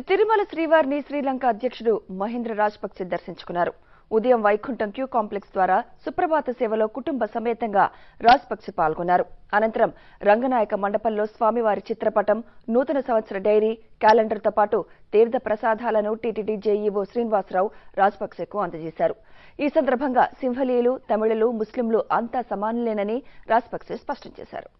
తిరుమల శ్రీవారిని శ్రీలంక అధ్యక్షుడు మహేంద్ర రాజపక్సే దర్శించుకున్నారు. ఉదయం వైకుంఠం క్యూ కాంప్లెక్స్ ద్వారా సుప్రభాత సేవలో కుటుంబ సమేతంగా రాజపక్సే పాల్గొన్నారు. అనంతరం రంగనాయక మండపంలో స్వామివారి చిత్రపటం, నూతన సంవత్సర డైరీ, క్యాలెండర్తో పాటు తీర్థ ప్రసాదాలను టీటీడీ జేఈఓ శ్రీనివాసరావు రాజపక్సేకు అందజేశారు. ఈ సందర్భంగా సింహలీలు, తమిళులు, ముస్లింలు అంతా సమానులేనని రాజపక్సే స్పష్టం చేశారు.